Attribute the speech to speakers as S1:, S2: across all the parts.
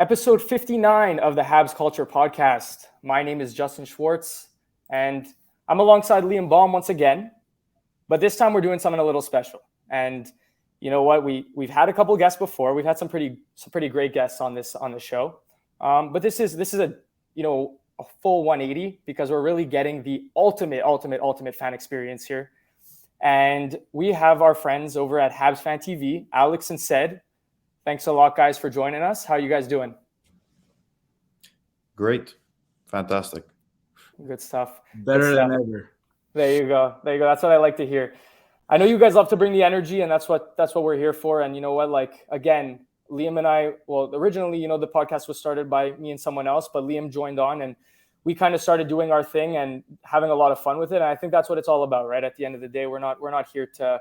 S1: Episode 59 of the Habs Culture Podcast. My name is Justin Schwartz, and I'm alongside Liam Baum once again. But this time we're doing something a little special. And you know what? We've had a couple guests before. We've had some pretty great guests on the show. But this is a full 180 because we're really getting the ultimate fan experience here. And we have our friends over at Habs Fan TV, Alex and Ced. Thanks a lot, guys, for joining us. How are you guys doing?
S2: Great. Fantastic.
S1: Good stuff.
S3: Better than ever.
S1: There you go. That's what I like to hear. I know you guys love to bring the energy, and that's what we're here for. And you know what? Like, again, Liam and I, well, originally, the podcast was started by me and someone else, but Liam joined on and we kind of started doing our thing and having a lot of fun with it. And I think that's what it's all about, right? At the end of the day, we're not here to,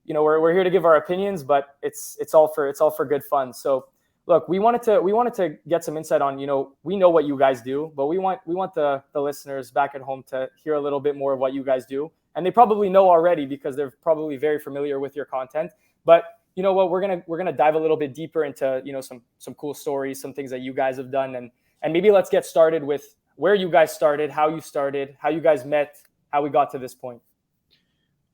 S1: we're here to give our opinions, but it's all for good fun. So look, we wanted to get some insight on, we know what you guys do, but we want the listeners back at home to hear a little bit more of what you guys do. And they probably know already because they're probably very familiar with your content. But you know what, we're gonna dive a little bit deeper into, some cool stories, some things that you guys have done. And maybe let's get started with where you guys started, how you guys met, how we got to this point.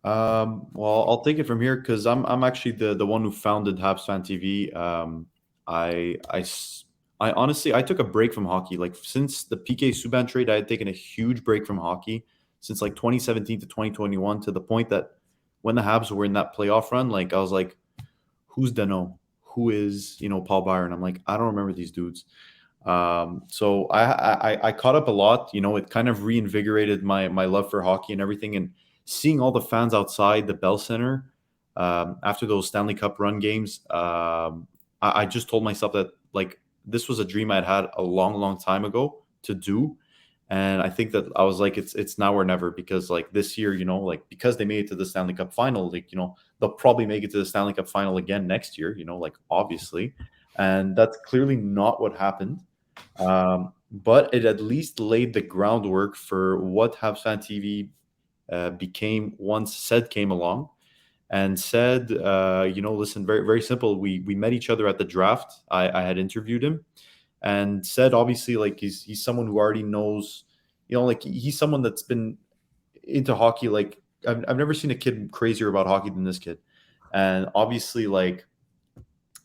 S2: Well, I'll take it from here because I'm actually the one who founded Habs Fan TV. I honestly took a break from hockey. Like since the PK Subban trade, I had taken a huge break from hockey since like 2017 to 2021 to the point that when the Habs were in that playoff run, like I was like, who's Dano? Who is Paul Byron? I'm like, I don't remember these dudes. So I caught up a lot. It kind of reinvigorated my love for hockey and everything. And seeing all the fans outside the Bell Center after those Stanley Cup run games, I just told myself that like this was a dream I'd had a long time ago to do. And I think that I was like, it's now or never because like this year, like because they made it to the Stanley Cup final, like, they'll probably make it to the Stanley Cup final again next year, like obviously. And that's clearly not what happened. But it at least laid the groundwork for what Habs Fan TV became once Ced came along and said, listen, very, very simple. We met each other at the draft. I had interviewed him and Ced, obviously, like he's someone who already knows, like he's someone that's been into hockey. Like I've never seen a kid crazier about hockey than this kid. And obviously, like,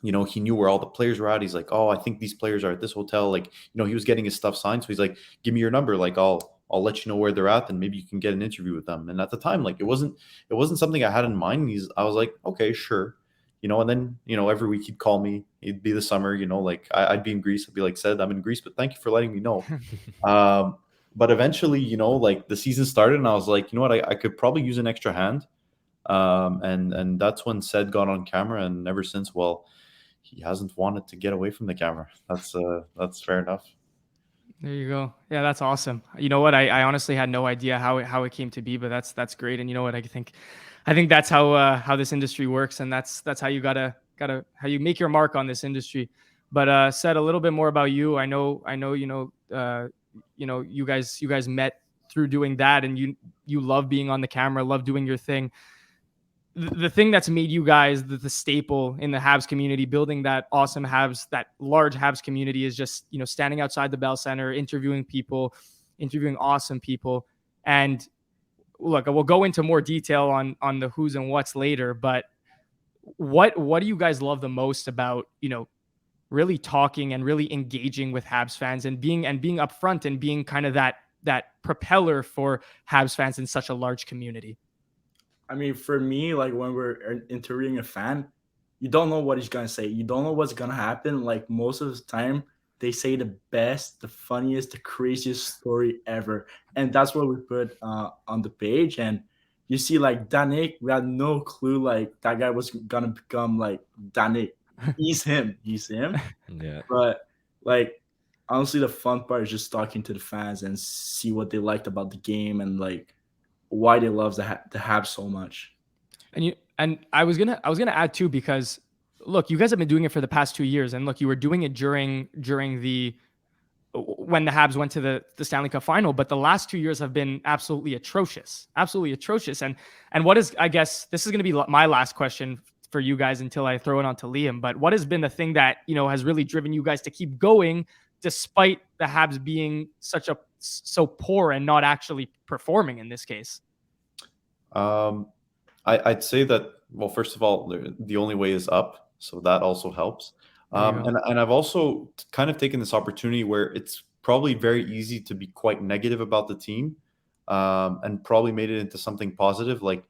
S2: he knew where all the players were at. He's like, oh, I think these players are at this hotel. Like, he was getting his stuff signed. So he's like, give me your number. Like, I'll let you know where they're at and maybe you can get an interview with them. And at the time, like, it wasn't something I had in mind. I was like, okay, sure. And then, every week he'd call me. It'd be the summer, like I'd be in Greece. I'd be like, Ced, I'm in Greece, but thank you for letting me know. But eventually, like the season started and I was like, you know what, I could probably use an extra hand. And that's when Ced got on camera. And ever since, well, he hasn't wanted to get away from the camera. That's fair enough.
S4: There you go. Yeah, that's awesome. You know what? I honestly had no idea how it came to be, but that's great. And you know what? I think that's how this industry works, and that's how you gotta how you make your mark on this industry. But Ced, a little bit more about you. I know you guys met through doing that, and you love being on the camera, love doing your thing. The thing that's made you guys the staple in the Habs community, building that awesome Habs, that large Habs community, is just, standing outside the Bell Center, interviewing awesome people. And look, we'll go into more detail on the who's and what's later, but what do you guys love the most about, really talking and really engaging with Habs fans and being upfront and being kind of that propeller for Habs fans in such a large community?
S3: I mean, for me, like when we're interviewing a fan, you don't know what he's going to say. You don't know what's going to happen. Like most of the time, they say the best, the funniest, the craziest story ever. And that's what we put on the page. And you see like Danik, we had no clue like that guy was going to become like Danik. He's him. Yeah. But like, honestly, the fun part is just talking to the fans and see what they liked about the game and like, why they love the Habs so much.
S4: And I was gonna add too, because look, you guys have been doing it for the past 2 years, and look, you were doing it during when the Habs went to the Stanley Cup final, but the last 2 years have been absolutely atrocious. And what is, I guess this is going to be my last question for you guys until I throw it on to Liam. But what has been the thing that, has really driven you guys to keep going despite the Habs being so poor and not actually performing in this case?
S2: I'd say that, well, first of all, the only way is up, so that also helps. And I've also kind of taken this opportunity where it's probably very easy to be quite negative about the team, and probably made it into something positive. Like,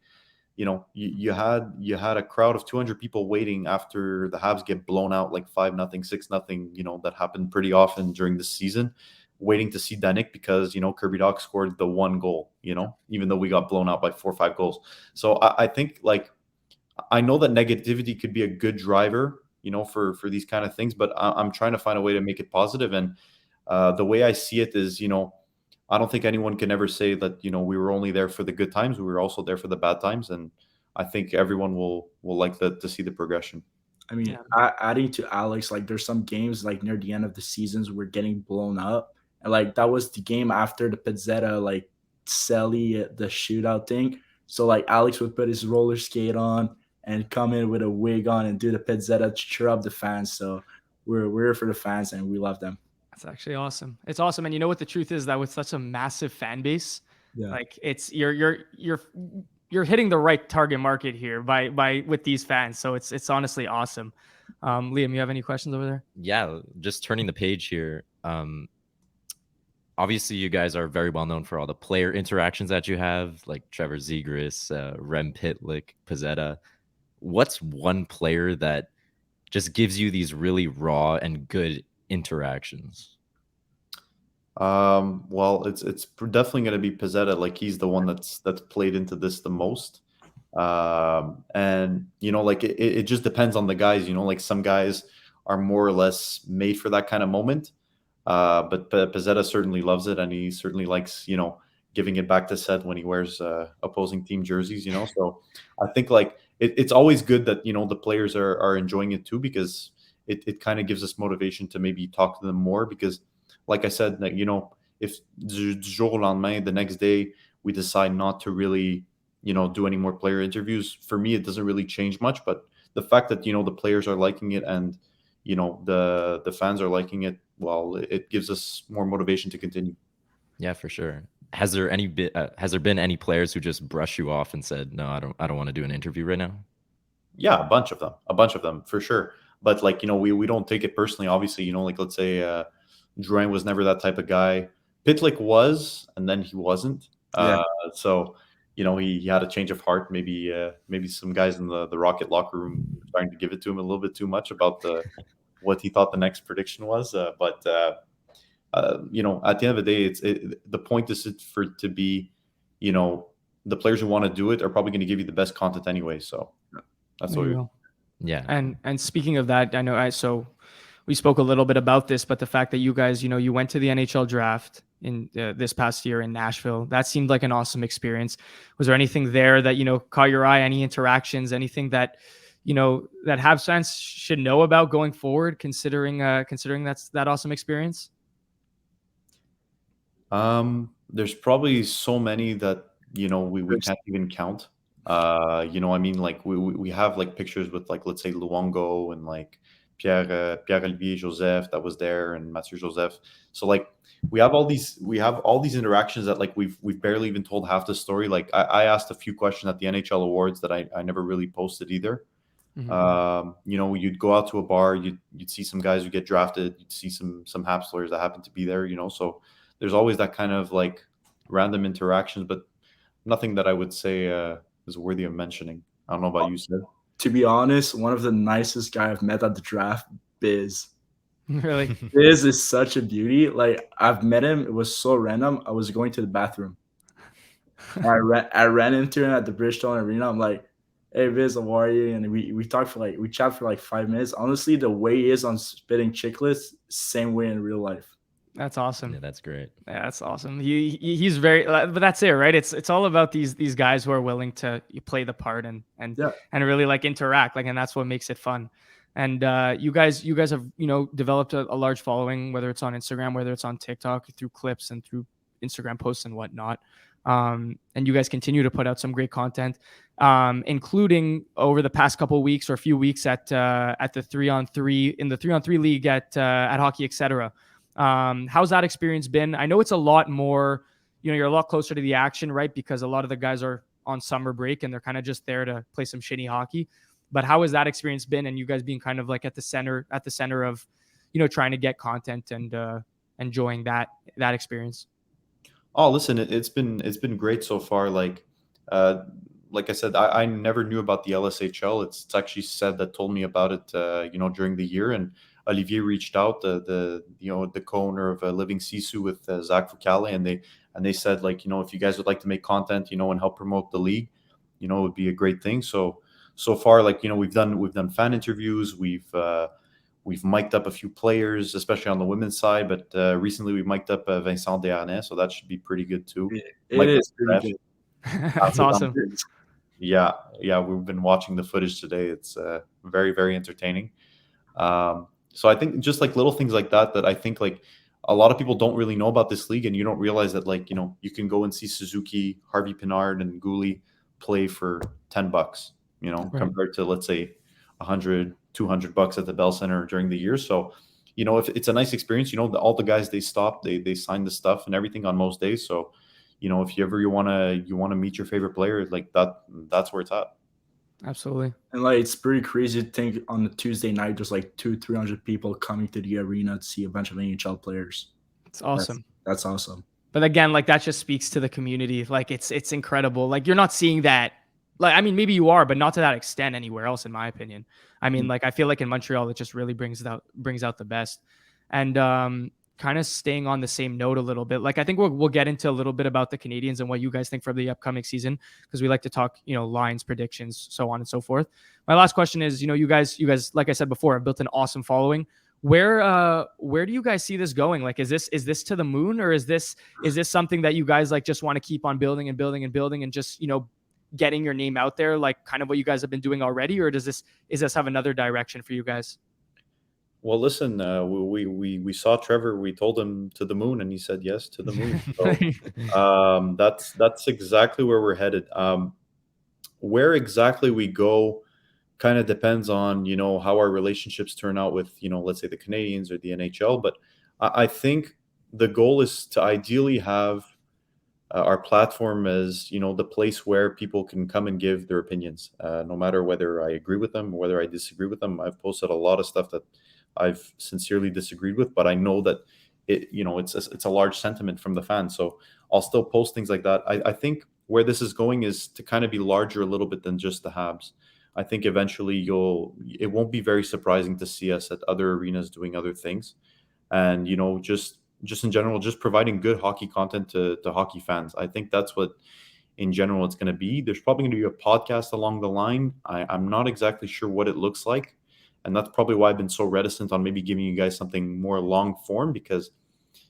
S2: you had a crowd of 200 people waiting after the Habs get blown out like 5-0, 6-0. That happened pretty often during the season, waiting to see Danik because Kirby Dach scored the one goal. Even though we got blown out by 4 or 5 goals. So I think, like, I know that negativity could be a good driver, for these kind of things, but I'm trying to find a way to make it positive. And the way I see it is, I don't think anyone can ever say that, we were only there for the good times. We were also there for the bad times. And I think everyone will like to see the progression.
S3: I mean, adding to Alex, like, there's some games like near the end of the seasons we're getting blown up. And like, that was the game after the Pizzetta, like, Selly, the shootout thing. So like, Alex would put his roller skate on and come in with a wig on and do the Pizzetta to cheer up the fans. So we're here for the fans and we love them.
S4: That's actually awesome. It's awesome. And you know what the truth is, that with such a massive fan base, like, it's you're hitting the right target market here by with these fans. So it's honestly awesome. Liam, you have any questions over there?
S5: Yeah, just turning the page here. Obviously, you guys are very well known for all the player interactions that you have, like Trevor Zegras, Rem Pitlick, Pizzetta. What's one player that just gives you these really raw and good interactions?
S2: Well, it's definitely going to be Pizzetta. Like, he's the one that's played into this the most. And like, it just depends on the guys. Like, some guys are more or less made for that kind of moment. But Pizzetta certainly loves it, and he certainly likes, giving it back to Seth when he wears opposing team jerseys, So I think, like, it's always good that, the players are enjoying it too, because it kind of gives us motivation to maybe talk to them more. Because, like I said, that, if du jour au lendemain, the next day, we decide not to really, do any more player interviews, for me, it doesn't really change much. But the fact that, the players are liking it and, the fans are liking it, well, it gives us more motivation to continue.
S5: Yeah, for sure. Has there been any players who just brush you off and said, no, I don't want to do an interview right now?
S2: Yeah, a bunch of them for sure. But, like, we don't take it personally, obviously. Like, let's say Drouin was never that type of guy. Pitlick was, and then he wasn't. So he had a change of heart. Maybe some guys in the Rocket locker room were trying to give it to him a little bit too much about what he thought the next prediction was. But at the end of the day, the point is to be, the players who want to do it are probably going to give you the best content anyway. So that's what we will.
S5: Yeah.
S4: And speaking of that, I know so we spoke a little bit about this, but the fact that you guys, you went to the NHL draft in this past year in Nashville, that seemed like an awesome experience. Was there anything there that, caught your eye, any interactions, anything that, that Habs fans should know about going forward, considering that's that awesome experience?
S2: There's probably so many that, we can't even count. I mean, like, we have, like, pictures with, like, let's say Luongo and, like, Pierre-Olivier Joseph that was there, and Mathieu Joseph. So, like, we have all these interactions that, like, we've barely even told half the story. Like, I asked a few questions at the NHL awards that I never really posted either. Mm-hmm. You'd go out to a bar, you'd see some guys who get drafted, you'd see some Habs players that happen to be there, so there's always that kind of, like, random interactions, but nothing that I would say is worthy of mentioning. I don't know about you, Sid.
S3: To be honest, one of the nicest guy I've met at the draft, Biz.
S4: Really?
S3: Biz is such a beauty. Like, I've met him. It was so random. I was going to the bathroom. I ran into him at the Bridgestone Arena. I'm like, hey, Biz, how are you? And we talked we chat for like 5 minutes. Honestly, the way he is on spitting chicklets, same way in real life.
S4: That's awesome.
S5: Yeah, that's great.
S4: Yeah, that's awesome. He's very, but that's it, right? It's all about these guys who are willing to play the part and really, like, interact, like, and that's what makes it fun. And you guys have developed a large following, whether it's on Instagram, whether it's on TikTok, through clips and through Instagram posts and whatnot. And you guys continue to put out some great content. including over the past couple of weeks or a few weeks at the 3-on-3 in the 3-on-3 league at Hockey Etc. How's that experience been? I know it's a lot more, you're a lot closer to the action, right? Because a lot of the guys are on summer break and they're kind of just there to play some shitty hockey. But how has that experience been? And you guys being kind of like at the center of, trying to get content and enjoying that experience.
S2: Oh, listen, it's been great so far. Like I said, I never knew about the LSHL. It's actually Sed that told me about it, during the year. And Olivier reached out, the co-owner of Living Sisu with Zach Foucault, and they said, like, if you guys would like to make content, and help promote the league, it would be a great thing. So far, like, we've done fan interviews, we've mic'd up a few players, especially on the women's side, but recently we mic'd up Vincent Desharnais, so that should be pretty good too.
S3: It is pretty good.
S4: That's awesome.
S2: Yeah, we've been watching the footage today. It's very, very entertaining. So I think just like little things like that I think like a lot of people don't really know about this league, and you don't realize that, like, you can go and see Suzuki, Harvey Pinard, and Gouli play for $10,
S4: Right.
S2: compared to, let's say, $100, $200 at the Bell Center during the year. So, if it's a nice experience, all the guys, they stop, they sign the stuff and everything on most days. So, if you want to meet your favorite player, like that's where it's at.
S4: Absolutely.
S3: And like, it's pretty crazy to think on the Tuesday night there's like 200-300 people coming to the arena to see a bunch of NHL players.
S4: It's awesome.
S3: That's awesome.
S4: But again, like, that just speaks to the community. Like, it's incredible. Like, you're not seeing that. Like, I mean, maybe you are, but not to that extent anywhere else, in my opinion. I mean, like, I feel like in Montreal, it just really brings out the best. And kind of staying on the same note a little bit, like, I think we'll get into a little bit about the Canadiens and what you guys think for the upcoming season, because we like to talk, lines, predictions, so on and so forth. My last question is, you guys, like I said before, have built an awesome following. Where do you guys see this going? Like, is this to the moon, or is this something that you guys like just want to keep on building and building and building and just, getting your name out there, like kind of what you guys have been doing already, or is this have another direction for you guys?
S2: Well, listen, we saw Trevor. We told him to the moon, and he said yes to the moon. So, that's exactly where we're headed. Where exactly we go kind of depends on how our relationships turn out with let's say the Canadiens or the NHL. But I think the goal is to ideally have our platform as the place where people can come and give their opinions, no matter whether I agree with them or whether I disagree with them. I've posted a lot of stuff that I've sincerely disagreed with, but I know that it's a large sentiment from the fans, so I'll still post things like that. I think where this is going is to kind of be larger a little bit than just the Habs. I think eventually it won't be very surprising to see us at other arenas doing other things, and just in general, just providing good hockey content to hockey fans. I think that's what in general it's going to be. There's probably going to be a podcast along the line. I'm not exactly sure what it looks like. And that's probably why I've been so reticent on maybe giving you guys something more long form, because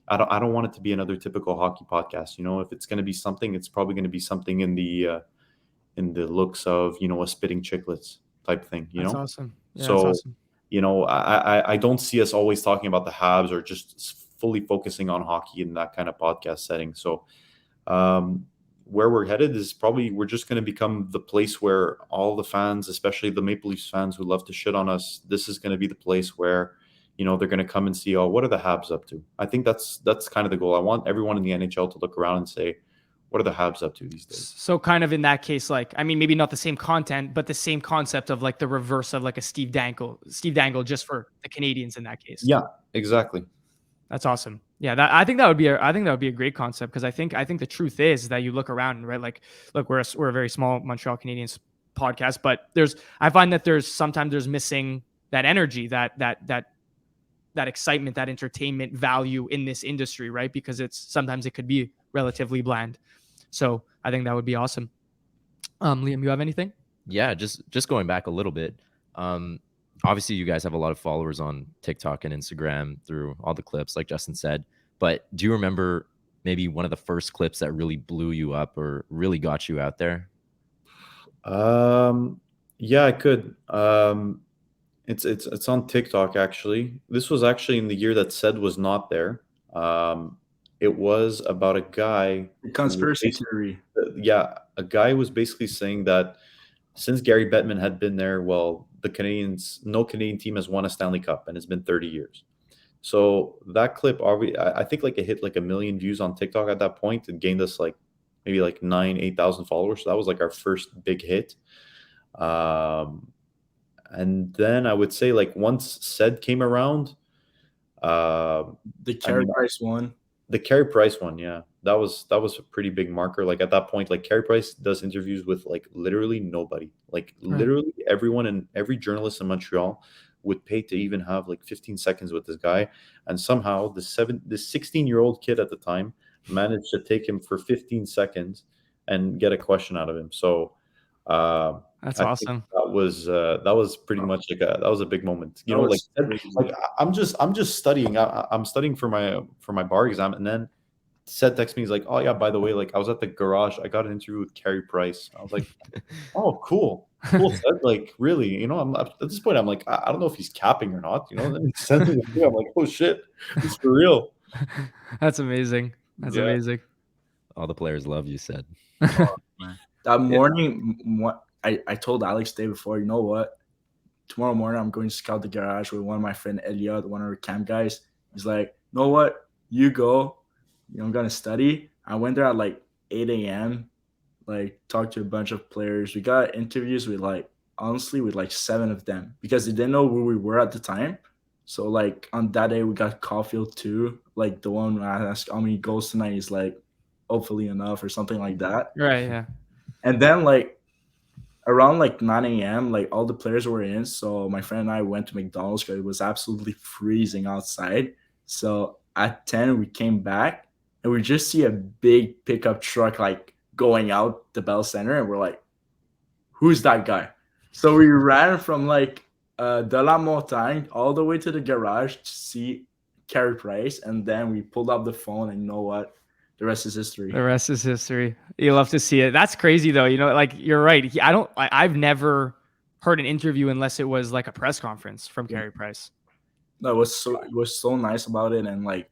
S2: I don't want it to be another typical hockey podcast. If it's going to be something, it's probably going to be something in the looks of, a Spitting Chicklets type thing,
S4: That's awesome. Yeah,
S2: so,
S4: that's awesome.
S2: I don't see us always talking about the Habs or just fully focusing on hockey in that kind of podcast setting. So, where we're headed is probably we're just going to become the place where all the fans, especially the Maple Leafs fans who love to shit on us, this is going to be the place where, they're going to come and see, oh, what are the Habs up to? I think that's kind of the goal. I want everyone in the NHL to look around and say, what are the Habs up to these days?
S4: So kind of in that case, like, I mean, maybe not the same content, but the same concept of like the reverse of like a Steve Dangle just for the Canadiens in that case.
S2: Yeah, exactly.
S4: That's awesome. Yeah, I think that would be a great concept, because I think the truth is that you look around, right? Like, look, we're a very small Montreal Canadiens podcast, but I find that sometimes there's missing that energy, that excitement, that entertainment value in this industry, right? Because sometimes it could be relatively bland. So I think that would be awesome. Liam, you have anything?
S5: Yeah, just going back a little bit. Obviously, you guys have a lot of followers on TikTok and Instagram through all the clips, like Justin said. But do you remember maybe one of the first clips that really blew you up or really got you out there?
S2: Yeah, I could. It's on TikTok, actually. This was actually in the year that Ced was not there. It was about a guy.
S3: Conspiracy theory.
S2: Yeah, a guy was basically saying that since Gary Bettman had been there, well, no Canadian team has won a Stanley Cup, and it's been 30 years. So that clip, I think like it hit like 1 million views on TikTok at that point and gained us like maybe like 8,000 followers. So that was like our first big hit. And then I would say like once Ced came around,
S3: The Carey Price one.
S2: the Carey Price one, yeah, that was a pretty big marker. Like at that point, like Carey Price does interviews with like literally nobody, like literally everyone, and every journalist in Montreal would pay to even have like 15 seconds with this guy. And somehow the 16-year-old kid at the time managed to take him for 15 seconds and get a question out of him. So
S4: That's
S2: I
S4: awesome.
S2: think that was pretty much like that was a big moment. You know, like I'm just studying. I'm studying for my bar exam, and then Ced texts me. He's like, "Oh yeah, by the way, like I was at the garage. I got an interview with Carey Price." I was like, "Oh, cool, Ced, like really." You know, at this point, I'm like, I don't know if he's capping or not. You know, and then he sends me the video. I'm like, "Oh shit, it's for real."
S4: That's amazing. That's amazing.
S5: All the players love you, Ced.
S3: That morning, I told Alex the day before, you know what? Tomorrow morning, I'm going to scout the garage with one of my friend Elliot, one of our camp guys. He's like, you know what? You go. You know, I'm going to study. I went there at like 8 a.m., like talked to a bunch of players. We got interviews with honestly, with like 7 of them because they didn't know who we were at the time. So like on that day, we got Caulfield too. Like the one I asked how many goals tonight, he's like, hopefully enough or something like that.
S4: Right, yeah.
S3: And then like around like 9 a.m., like all the players were in. So my friend and I went to McDonald's because it was absolutely freezing outside. So at 10, we came back and we just see a big pickup truck like going out the Bell Center. And we're like, who's that guy? So we ran from like De La Montagne all the way to the garage to see Carey Price. And then we pulled up the phone and you know what? The rest is history.
S4: The rest is history. You love to see it. That's crazy though. You know, like you're right. I've never heard an interview unless it was like a press conference from Carey Price.
S3: No, it was so nice about it. And like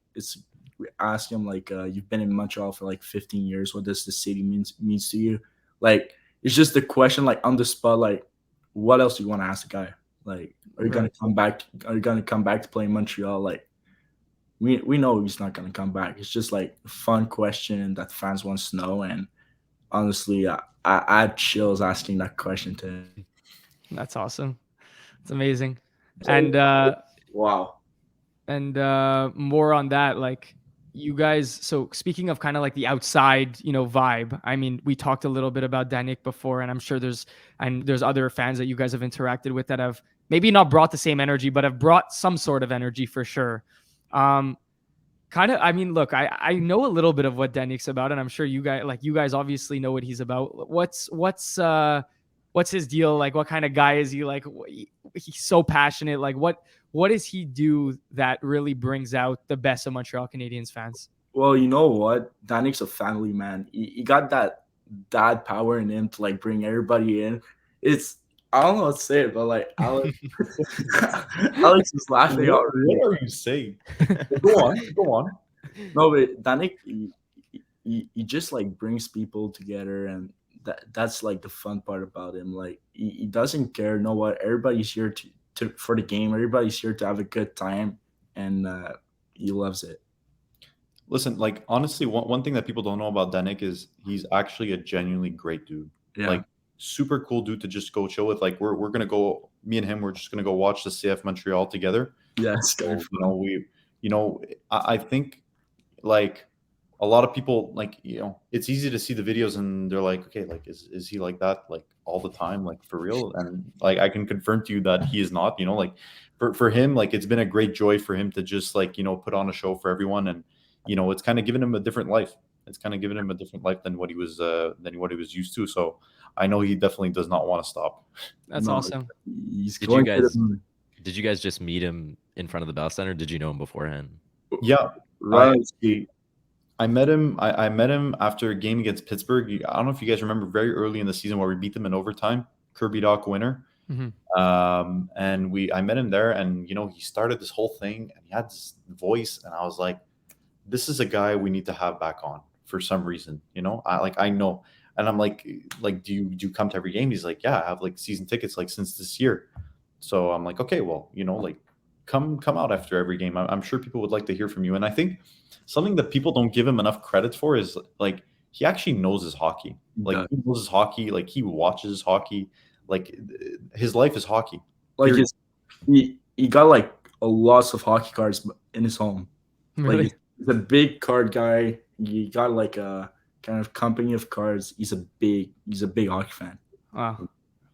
S3: we asked him like you've been in Montreal for like 15 years. What does the city means to you? Like it's just the question like on the spot, like what else do you want to ask the guy? Like are you gonna come back? Are you gonna come back to play in Montreal? Like we know he's not gonna come back. It's just like a fun question that fans want to know. And honestly, I had chills asking that question to him.
S4: That's awesome. It's amazing.
S3: So,
S4: And
S3: wow.
S4: And more on that, like you guys. So speaking of kind of like the outside, vibe. I mean, we talked a little bit about Danik before, and I'm sure there's other fans that you guys have interacted with that have maybe not brought the same energy, but have brought some sort of energy for sure. I mean, look, I know a little bit of what Danik's about, and I'm sure you guys obviously know what he's about. What's his deal? Like, what kind of guy is he? Like, he's so passionate. Like, what does he do that really brings out the best of Montreal Canadiens fans?
S3: Well, you know what? Danik's a family man. He got that dad power in him to like bring everybody in. I don't know what to say, but like Alex is laughing out.
S2: What are you saying? Go on.
S3: No, but Danik, he just like brings people together, and that's like the fun part about him. Like he doesn't care. Know what? Everybody's here to for the game. Everybody's here to have a good time, and he loves it.
S2: Listen, like honestly, one thing that people don't know about Danik is he's actually a genuinely great dude.
S3: Yeah.
S2: Like super cool dude to just go chill with. Like we're gonna go, me and him, we're just gonna go watch the CF Montreal together.
S3: Yes.
S2: So, I think like a lot of people like, it's easy to see the videos and they're like, okay, like is he like that like all the time, like for real? And like I can confirm to you that he is not. Like for him, like it's been a great joy for him to just like put on a show for everyone, and it's kind of given him a different life. It's kind of given him a different life than what he was used to. So I know he definitely does not want to stop.
S4: That's awesome.
S5: Did you guys just meet him in front of the Bell Center? Did you know him beforehand?
S2: Yeah,
S3: right.
S2: I met him. I met him after a game against Pittsburgh. I don't know if you guys remember, very early in the season where we beat them in overtime, Kirby Doc winner.
S4: Mm-hmm.
S2: And I met him there, and he started this whole thing, and he had this voice, and I was like, this is a guy we need to have back on for some reason. I know And I'm like, do you come to every game? He's like, yeah, I have like season tickets like since this year. So I'm like, okay, well, like come out after every game. I'm sure people would like to hear from you. And I think something that people don't give him enough credit for is like he actually knows his hockey. Like he knows his hockey. Like he watches hockey. Like his life is hockey.
S3: Like he got like a lots of hockey cards in his home.
S4: Really?
S3: Like he's a big card guy. He got like a kind of company of cards. He's a big hockey fan.
S4: Wow.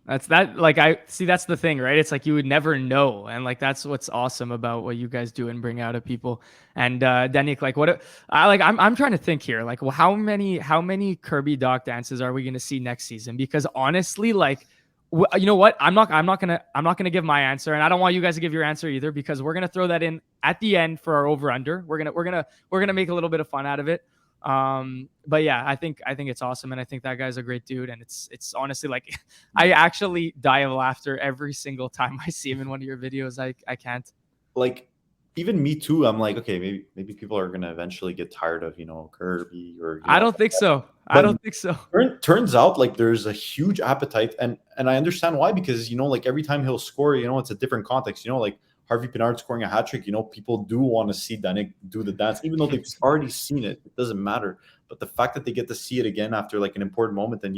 S4: That's the thing, right? It's like you would never know. And like that's what's awesome about what you guys do and bring out of people. And Denik, like I'm trying to think here. Like, well, how many Kirby Doc dances are we gonna see next season? Because honestly, like you know what? I'm not gonna give my answer, and I don't want you guys to give your answer either, because we're gonna throw that in at the end for our over under. We're gonna make a little bit of fun out of it. But yeah, I think it's awesome, and I think that guy's a great dude, and it's honestly like I actually die of laughter every single time I see him in one of your videos. I can't.
S2: Like even me too. I'm like, okay, maybe people are gonna eventually get tired of Kirby or.
S4: I don't think so. I don't think so.
S2: Turns out like there's a huge appetite, and I understand why, because like every time he'll score, it's a different context. Like Harvey Pinard scoring a hat trick, people do want to see Danik do the dance, even though they've already seen it. It doesn't matter. But the fact that they get to see it again after like an important moment, then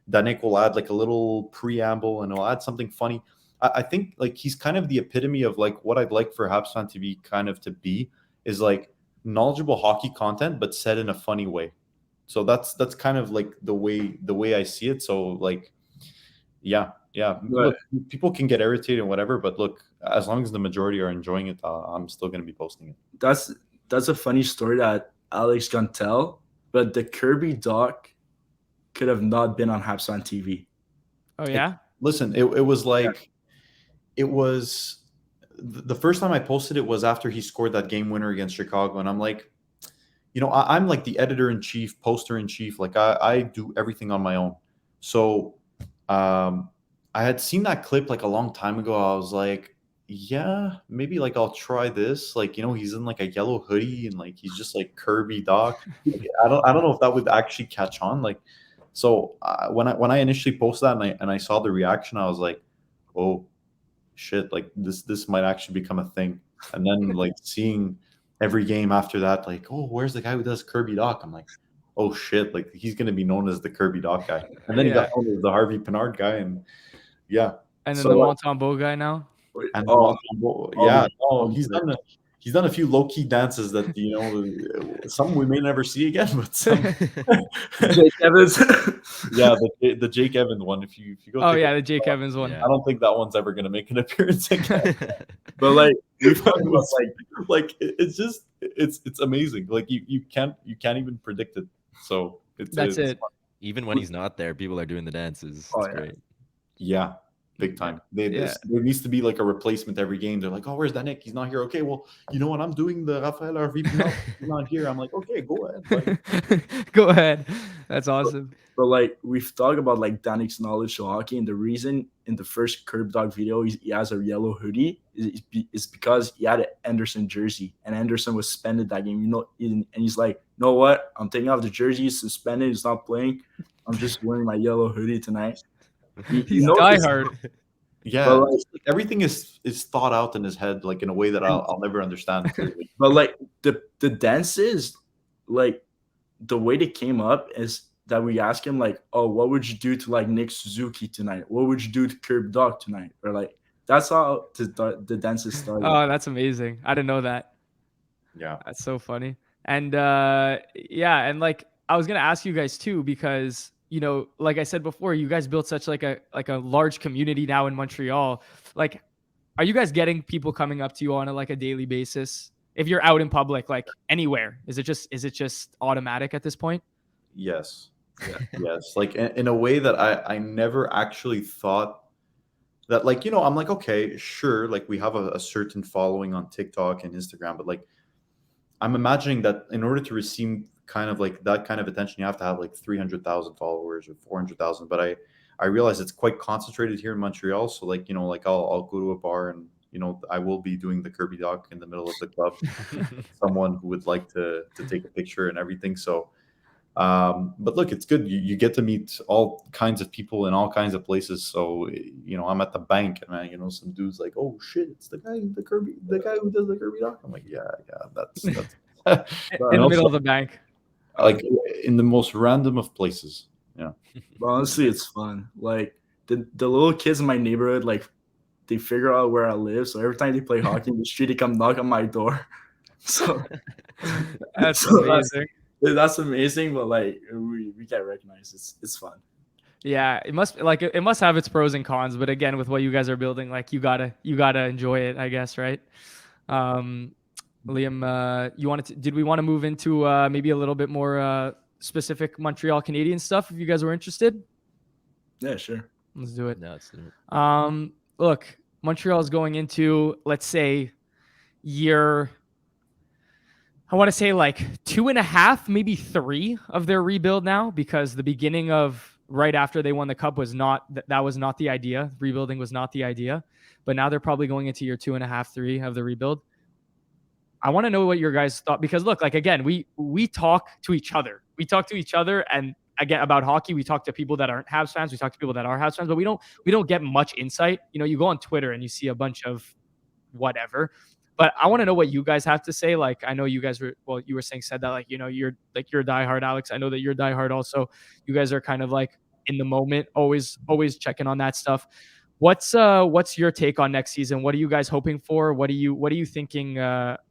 S2: Danik will add like a little preamble and he'll add something funny. I think like he's kind of the epitome of like what I'd like for Habs Fan TV kind of to be, is like knowledgeable hockey content, but said in a funny way. So that's kind of like the way I see it. So like, yeah. Look, people can get irritated and whatever, but look, as long as the majority are enjoying it, I'm still going to be posting it.
S3: That's a funny story that Alex can tell, but the Kirby doc could have not been on Habs Fan TV.
S4: Oh yeah.
S2: Listen, it was like it was the first time I posted it was after he scored that game winner against Chicago, and I'm like, I'm like the editor in chief, poster in chief, like I do everything on my own. So I had seen that clip like a long time ago. I was like, yeah, maybe like I'll try this. Like, he's in like a yellow hoodie and like he's just like Kirby Doc. Like, I don't know if that would actually catch on. Like, so when I initially posted that and I saw the reaction, I was like, oh shit, like this might actually become a thing. And then like seeing every game after that, like, oh, where's the guy who does Kirby Doc? I'm like, oh shit, like he's gonna be known as the Kirby Doc guy. And then he got known as the Harvey Pinard guy, and yeah.
S4: And then the Montembeault guy now.
S2: And he's done a few low key dances that some we may never see again, but some.
S3: Jake Evans.
S2: Yeah, the Jake Evans one. If you go.
S4: Oh yeah, the Jake Evans one.
S2: I don't think that one's ever gonna make an appearance again.
S3: But like we've talked about
S2: like it's just it's amazing. Like you can't even predict it. So
S4: that's it.
S5: Fun. Even when he's not there, people are doing the dances. It's great.
S2: Yeah. Big time. There needs to be like a replacement every game. They're like, oh, where's that Nick? He's not here. Okay, well, you know what? I'm doing the Rafael Harvey. He's not here. I'm like, okay, go ahead. Like,
S4: go ahead. That's awesome.
S3: But like we've talked about like Danik's knowledge of hockey, and the reason in the first Curb Dog video he has a yellow hoodie is because he had an Anderson jersey, and Anderson was suspended that game. And he's like, you know what? I'm taking off the jersey. He's suspended. He's not playing. I'm just wearing my yellow hoodie tonight.
S4: He's diehard.
S2: Yeah, but like, everything is thought out in his head, like in a way that I'll never understand.
S3: But like the dances, like the way they came up is that we ask him like, oh, what would you do to like Nick Suzuki tonight? What would you do to Curb Dog tonight? Or like that's how the dances started.
S4: Oh, that's amazing. I didn't know that.
S2: Yeah,
S4: that's so funny. And and like I was gonna ask you guys too, because like I said before, you guys built such like a large community now in Montreal. Like, are you guys getting people coming up to you on a daily basis? If you're out in public, like anywhere, is it just automatic at this point?
S2: Yes. Yeah. Yes. Like in a way that I never actually thought that, like, I'm like, okay, sure. Like we have a certain following on TikTok and Instagram, but like, I'm imagining that in order to receive kind of like that kind of attention, you have to have like 300,000 followers or 400,000. But I realize it's quite concentrated here in Montreal. So like, like I'll go to a bar and, I will be doing the Kirby Doc in the middle of the club. Someone who would like to take a picture and everything. So But look, it's good. You get to meet all kinds of people in all kinds of places. So, I'm at the bank and some dude's like, "Oh shit, it's the guy who does the Kirby doc." I'm like, yeah, that's
S4: In the middle of the bank.
S2: like in the most random of places. Yeah.
S3: But honestly, it's fun. Like the little kids in my neighborhood, like they figure out where I live. So every time they play hockey in the street, they come knock on my door. So
S4: That's amazing.
S3: That's amazing. But like we get recognized. It's fun.
S4: Yeah, it must have its pros and cons, but again, with what you guys are building, like you gotta enjoy it, I guess, right? Liam, did we want to move into maybe a little bit more specific Montreal Canadiens stuff if you guys were interested?
S3: Yeah, sure.
S4: Let's do it.
S5: No, let's do it.
S4: Look, Montreal is going into, let's say, I want to say like 2.5, maybe 3 of their rebuild now, because the beginning of right after they won the cup was not the idea. Rebuilding was not the idea, but now they're probably going into year 2.5, 3 of the rebuild. I want to know what your guys thought, because look, like again, we talk to each other. We talk to each other, and again about hockey, we talk to people that aren't Habs fans. We talk to people that are Habs fans, but we don't get much insight. You go on Twitter and you see a bunch of whatever. But I want to know what you guys have to say. Like, I know you guys you were said that, like, you're diehard, Alex. I know that you're diehard also. You guys are kind of like in the moment, always checking on that stuff. What's your take on next season? What are you guys hoping for? What are you thinking? What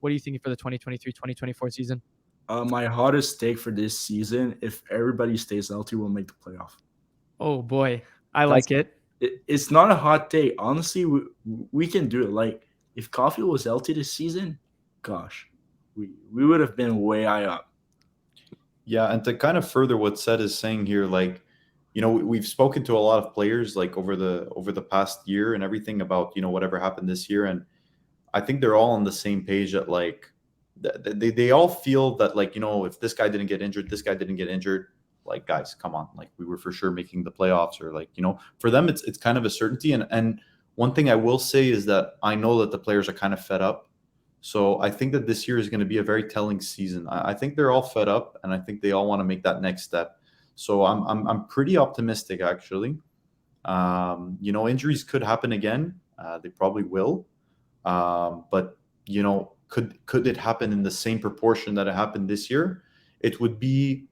S4: are you thinking for the 2023-2024 season?
S3: My hottest take for this season, if everybody stays healthy, we'll make the playoff.
S4: Oh boy, like it.
S3: It's not a hot take. Honestly, we can do it. Like, if Caulfield was healthy this season, gosh, we would have been way high up.
S2: Yeah, and to kind of further what Seth is saying here, like, we've spoken to a lot of players like over the past year and everything about whatever happened this year, and I think they're all on the same page that like they all feel that like if this guy didn't get injured, this guy didn't get injured, like guys, come on, like we were for sure making the playoffs, or like for them it's kind of a certainty. And one thing I will say is that I know that the players are kind of fed up. So I think that this year is going to be a very telling season. I think they're all fed up, and I think they all want to make that next step. So I'm pretty optimistic, actually. Injuries could happen again. They probably will. But could it happen in the same proportion that it happened this year? It would be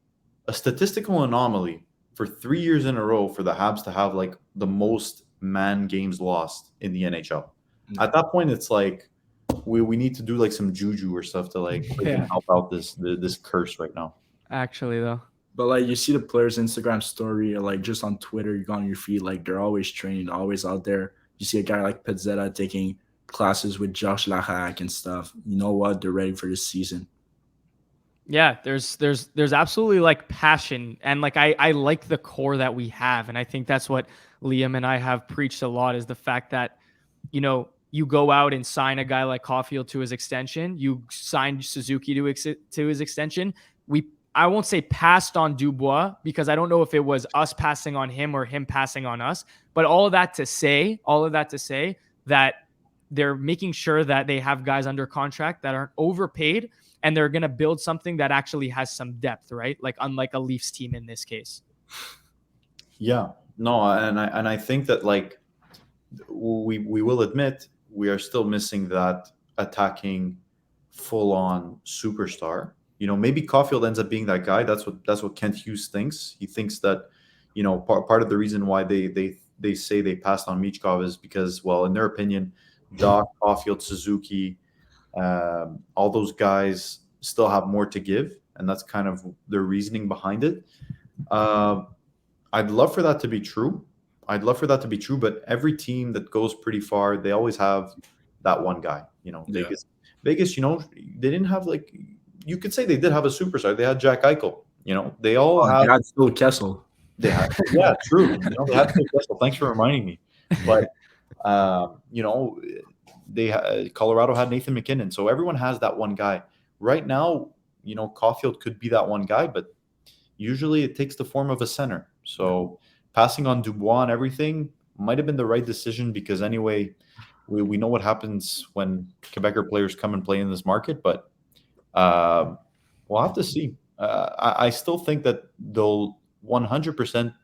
S2: a statistical anomaly for 3 years in a row for the Habs to have like the most man games lost in the NHL. At that point, it's like we need to do like some juju or stuff to like help out this curse right now.
S4: Actually, though.
S3: But like you see the players' Instagram story, or like just on Twitter, you go on your feed, like they're always trained, always out there. You see a guy like Pizzetta taking classes with Josh Larac and stuff. You know what? They're ready for this season.
S4: Yeah, there's absolutely like passion, and like I like the core that we have, and I think that's what Liam and I have preached a lot, is the fact that you go out and sign a guy like Caulfield to his extension, you signed Suzuki to his extension. I won't say passed on Dubois, because I don't know if it was us passing on him or him passing on us, but all of that to say that they're making sure that they have guys under contract that aren't overpaid, and they're going to build something that actually has some depth, right? Like unlike a Leafs team in this case.
S2: Yeah, no, and I think that like we will admit we are still missing that attacking full-on superstar. Maybe Caulfield ends up being that guy. That's what Kent Hughes thinks. He thinks that part of the reason why they say they passed on Michkov is because, well, in their opinion, Doc, Caulfield, Suzuki, all those guys still have more to give, and that's kind of their reasoning behind it. I'd love for that to be true. But every team that goes pretty far, they always have that one guy. Vegas, they didn't have like, you could say they did have a superstar. They had Jack Eichel. They all
S3: had. They had Phil Kessel.
S2: They had, yeah, true. They had Phil Kessel. Thanks for reminding me. But Colorado had Nathan McKinnon. So everyone has that one guy. Right now, Caulfield could be that one guy, but usually it takes the form of a center. So passing on Dubois and everything might have been the right decision, because anyway, we know what happens when Quebecer players come and play in this market, but we'll have to see. I still think that they'll 100%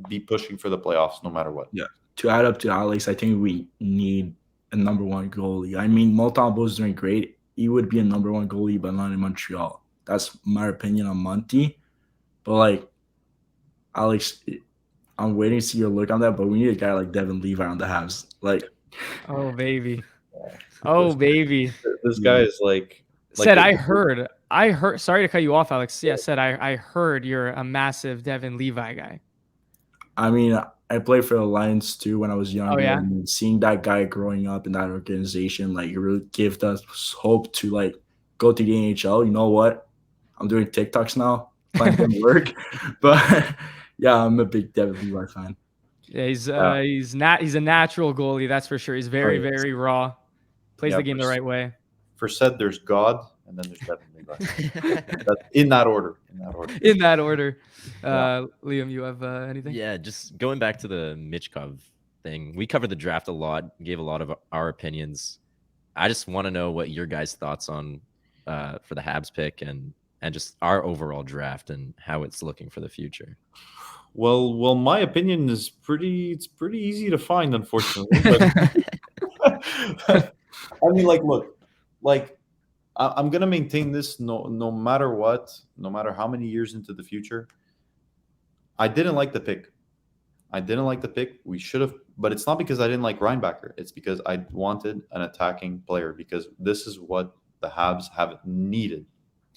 S2: be pushing for the playoffs no matter what.
S3: Yeah. To add up to Alex, I think we need a number one goalie. I mean, Montembeault is doing great. He would be a number one goalie, but not in Montreal. That's my opinion on Monty. But like, Alex, I'm waiting to see your look on that. But we need a guy like Devin Levi on the Habs. Like,
S4: Oh baby, oh baby.
S2: This guy is like
S4: Said I heard. Sorry to cut you off, Alex. Yeah, said I heard you're a massive Devin Levi guy.
S3: I mean, I played for the Lions too when I was younger.
S4: Oh, yeah?
S3: And seeing that guy growing up in that organization, like, it really gave us hope to like go to the NHL. You know what? I'm doing TikToks now. Plan didn't work, but yeah, I'm a big Devin Levi fan.
S4: Yeah, he's a natural goalie, that's for sure. He's very, very raw. Plays the game the right way.
S2: For said, there's God, and then there's Devin Levi. That's in that order.
S4: In that order. Liam, you have anything?
S5: Yeah, just going back to the Michkov thing. We covered the draft a lot, gave a lot of our opinions. I just want to know what your guys' thoughts on for the Habs pick and just our overall draft and how it's looking for the future.
S2: Well, my opinion is it's pretty easy to find, unfortunately. But I mean, look, I'm gonna maintain this no matter what, no matter how many years into the future. I didn't like the pick. We should have, but it's not because I didn't like Reinbacher. It's because I wanted an attacking player, because this is what the Habs have needed.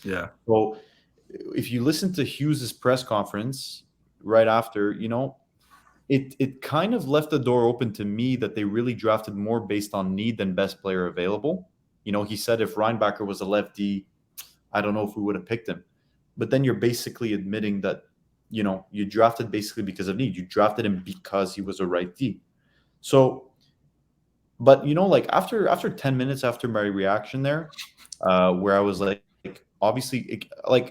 S3: Yeah.
S2: So if you listen to Hughes's press conference right after, it kind of left the door open to me that they really drafted more based on need than best player available. He said if Reinbacher was a lefty, I don't know if we would have picked him. But then you're basically admitting that, you drafted basically because of need. You drafted him because he was a righty. So, but after 10 minutes after my reaction there, where I was like, obviously,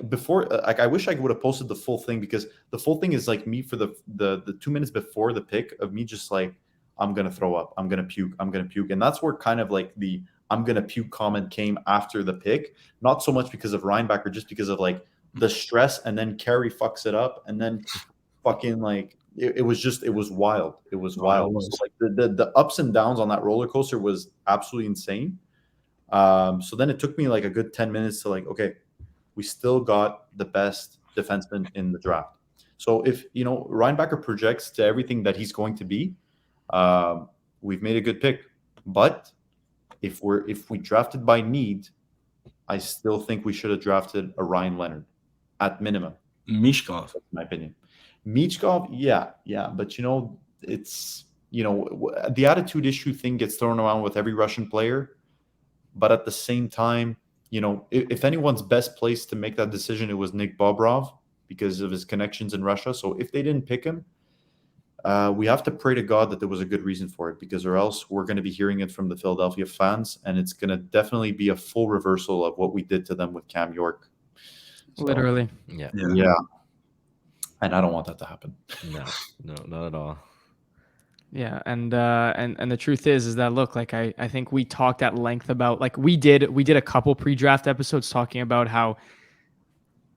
S2: before, I wish I would have posted the full thing, because the full thing is like me for the 2 minutes before the pick of me just like, I'm gonna throw up, I'm gonna puke, and that's where kind of like the I'm gonna puke comment came after the pick, not so much because of Reinbacher, just because of like the stress, and then Carey fucks it up, and then fucking like it was wild. It was wild. So like the ups and downs on that roller coaster was absolutely insane. So then it took me like a good 10 minutes to like, okay, we still got the best defenseman in the draft. So if, Reinbacher projects to everything that he's going to be, we've made a good pick. But if we drafted by need, I still think we should have drafted a Ryan Leonard at minimum.
S3: Michkov,
S2: in my opinion. Michkov, yeah. But, it's, the attitude issue thing gets thrown around with every Russian player. But at the same time, if anyone's best place to make that decision, it was Nick Bobrov because of his connections in Russia. So if they didn't pick him, we have to pray to God that there was a good reason for it, because or else we're going to be hearing it from the Philadelphia fans, and it's going to definitely be a full reversal of what we did to them with Cam York. So,
S4: literally.
S5: Yeah.
S2: And I don't want that to happen.
S5: No, not at all.
S4: Yeah, and the truth is that look, like I think we talked at length about, like we did a couple pre-draft episodes talking about how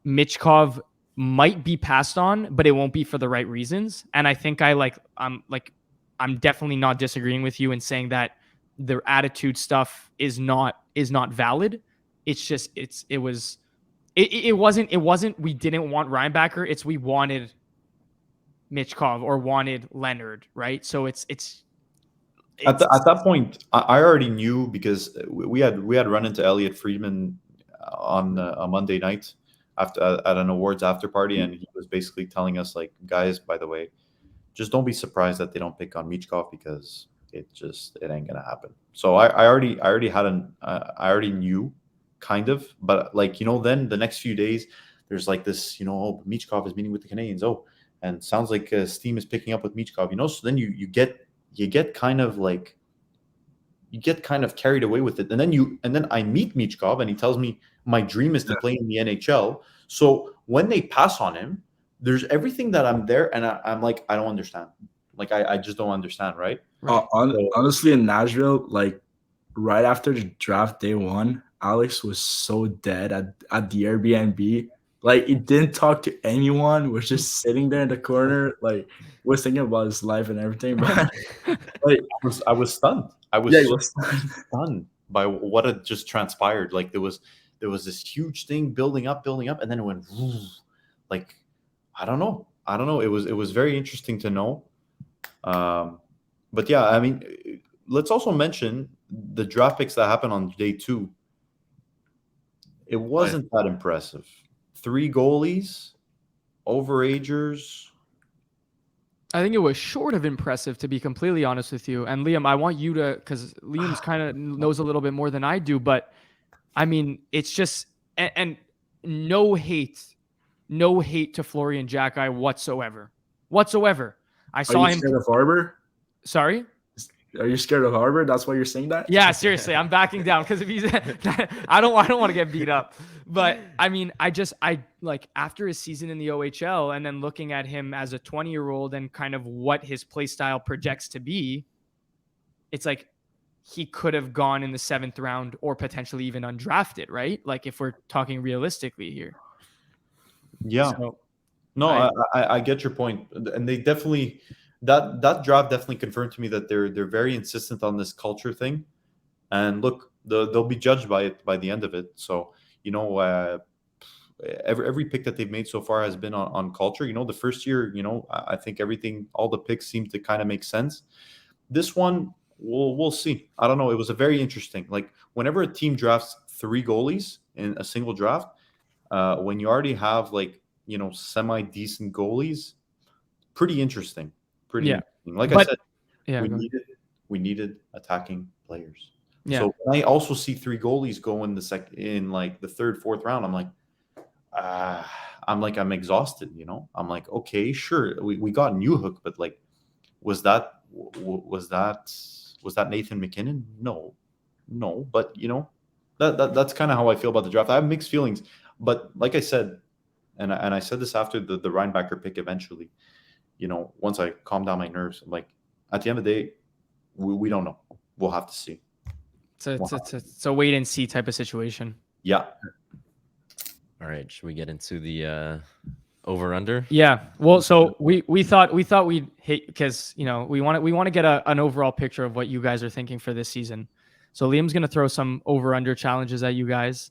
S4: Michkov might be passed on, but it won't be for the right reasons. And I think I'm definitely not disagreeing with you in saying that the attitude stuff is not valid. It's just it wasn't we didn't want Reinbacher, it's we wanted Michkov or wanted Leonard, right? So it's
S2: at that point, I already knew, because we had run into Elliot Friedman on a Monday night after at an awards after party, and he was basically telling us like, guys, by the way, just don't be surprised that they don't pick on Michkov, because it ain't gonna happen. So I already I already knew, kind of, but like then the next few days there's like this Michkov is meeting with the Canadiens, and sounds like steam is picking up with Michkov, so then you get kind of like, you get kind of carried away with it, and then I meet Michkov, and he tells me my dream is to play in the NHL. So when they pass on him, there's everything that I'm there, and I'm like, I don't understand. Like I just don't understand, right?
S3: Honestly, in Nashville, like right after the draft day one, Alex was so dead at the Airbnb. Like, he didn't talk to anyone. Was just sitting there in the corner, like, was thinking about his life and everything. But like,
S2: I was stunned. I was
S3: yeah, he
S2: so
S3: was
S2: stunned by what had just transpired. Like there was this huge thing building up, and then it went like I don't know. It was very interesting to know. But yeah, I mean, let's also mention the draft picks that happened on day 2. It wasn't that impressive. 3 goalies, overagers.
S4: I think it was short of impressive, to be completely honest with you. And Liam, I want you to, because Liam's kind of knows a little bit more than I do, but I mean, it's just and no hate to Florian Jacki whatsoever. I
S3: Are
S4: saw
S3: you
S4: him.
S3: scared of Harbor?
S4: Sorry.
S3: Are you scared of Harbor? That's why you're saying that?
S4: Yeah, seriously, I'm backing down because if he's, I don't want to get beat up. But I mean, I like after his season in the OHL and then looking at him as a 20-year-old and kind of what his play style projects to be, it's like he could have gone in the 7th round or potentially even undrafted, right? Like if we're talking realistically here.
S2: Yeah.
S4: So,
S2: No, I get your point, and they definitely that draft definitely confirmed to me that they're very insistent on this culture thing, and look, they'll be judged by it by the end of it. So every pick that they've made so far has been on culture. The first year, I think all the picks seem to kind of make sense. This one, we'll see. I don't know. It was a very interesting. Like whenever a team drafts 3 goalies in a single draft, when you already have like semi-decent goalies, pretty interesting. Interesting. Like I said, we needed attacking players.
S4: Yeah.
S2: So when I also see 3 goalies go in like the 3rd, 4th round, I'm exhausted. I'm like, okay, sure, we got Newhook, but like, was that Nathan McKinnon? No, but that's kind of how I feel about the draft. I have mixed feelings, but like I said. And I said this after the Reinbacher pick eventually, once I calmed down my nerves, I'm like, at the end of the day, we don't know. We'll have to see.
S4: It's a wait and see type of situation.
S2: Yeah.
S5: All right. Should we get into the over under?
S4: Yeah. Well, so we thought we'd hit because we want to get an overall picture of what you guys are thinking for this season. So Liam's gonna throw some over under challenges at you guys.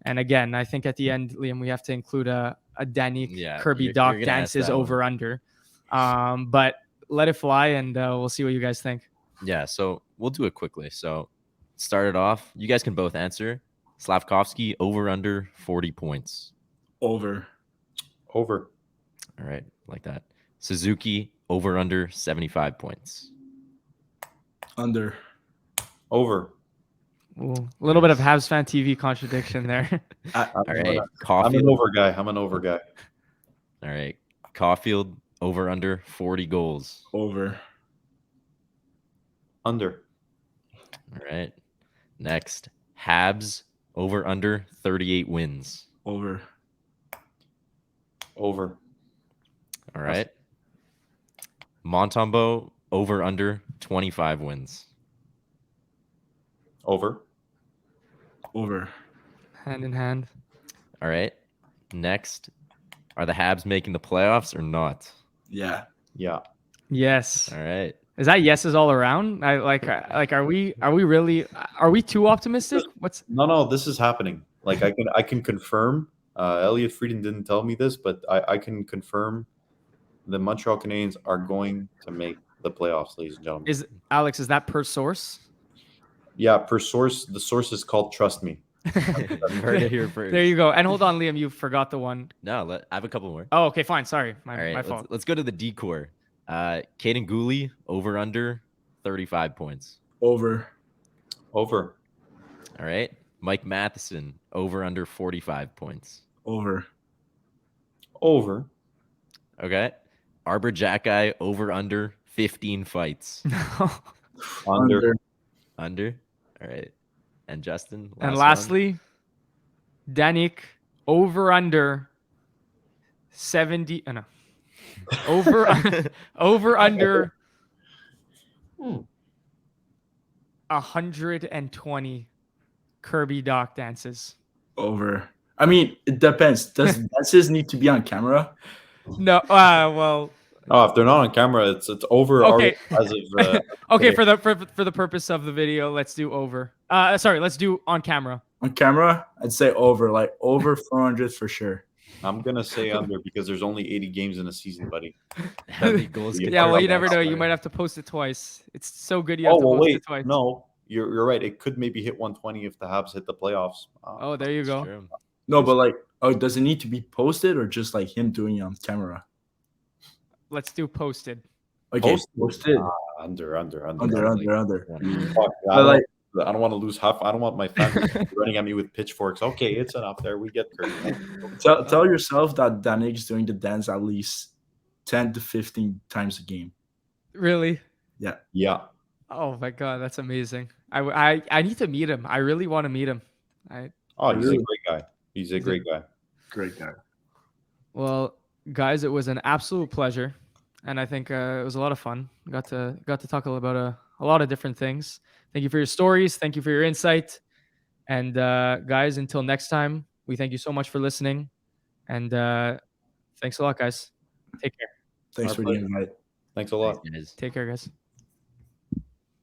S4: And again, I think at the end, Liam, we have to include a Danik Kirby Doc dances over under. But let it fly, and we'll see what you guys think.
S5: Yeah, so we'll do it quickly. So start it off. You guys can both answer. Slavkovsky over under 40 points.
S3: Over.
S5: All right, like that. Suzuki over under 75 points.
S3: Under.
S2: Over.
S4: Ooh, a little bit of Habs Fan TV contradiction there.
S5: All right, Caulfield.
S2: I'm an over guy.
S5: All right, Caulfield over under 40 goals.
S3: Over.
S2: Under.
S5: All right, next Habs over under 38 wins.
S3: Over.
S5: All right, Montembeault over under 25 wins.
S2: Over.
S4: Hand in hand.
S5: All right. Next, are the Habs making the playoffs or not?
S3: Yeah.
S4: Yes.
S5: All right.
S4: Is that yeses all around? Are we too optimistic?
S2: No, this is happening. Like I can confirm. Elliot Frieden didn't tell me this, but I can confirm the Montreal Canadiens are going to make the playoffs, ladies and gentlemen.
S4: Is that per source?
S2: Yeah, per source. The source is called Trust Me.
S5: You heard it here first.
S4: There you go. And hold on, Liam, you forgot the one.
S5: No, I have a couple more.
S4: Oh, okay, fine. Sorry, my
S5: fault.
S4: fault.
S5: Let's go to the decor. Caden Gooley over under 35 points.
S3: Over.
S5: All right. Mike Matheson over under 45 points.
S3: Over.
S5: Okay. Arbor Jacki over under 15 fights.
S2: Under.
S5: All right. And Justin.
S4: And lastly, Danik over under 70. No. Over under 120 Kirby Doc dances.
S3: Over. I mean, it depends. Does dances need to be on camera?
S4: No, well,
S2: Oh, if they're not on camera, it's over
S4: okay.
S2: already as of
S4: Okay,
S2: today.
S4: for the purpose of the video, let's do over. Sorry, let's do on camera.
S3: On camera, I'd say over, like over 400 for sure.
S2: I'm gonna say under because there's only 80 games in a season, buddy.
S5: How many goals can
S4: Yeah, well, you
S5: Carl
S4: never know.
S5: Lance
S4: You
S5: score?
S4: might have to post it twice. It's so good you have
S2: Oh
S4: to
S2: well,
S4: post
S2: wait,
S4: it twice.
S2: no, you're right. It could maybe hit 120 if the Habs hit the playoffs.
S4: Oh, there you
S5: It's
S4: go.
S5: true.
S3: No, but like, oh, does it need to be posted or just like him doing it on camera?
S4: Let's do posted.
S3: Okay,
S2: Posted?
S3: posted.
S2: Under.
S3: Under.
S2: Fuck,
S3: But like,
S2: I don't want to lose half. I don't want my fans running at me with pitchforks. Okay, it's enough there. We get Kirby.
S3: tell yourself that Danig's doing the dance at least 10 to 15 times a game.
S4: Really?
S2: Yeah.
S4: Oh my god, that's amazing. I need to meet him. I really want to meet him.
S2: Oh, he's
S3: Really?
S2: a great guy. He's a great guy.
S3: Great guy.
S4: Well, guys, it was an absolute pleasure, and I think it was a lot of fun. Got to talk about a lot of different things. Thank you for your stories. Thank you for your insight. And guys, until next time, we thank you so much for listening. And thanks a lot, guys. Take care.
S3: Thanks
S2: Our
S3: for the
S2: pleasure.
S3: invite.
S2: Thanks a lot.
S5: Thanks, guys.
S4: Take care, guys.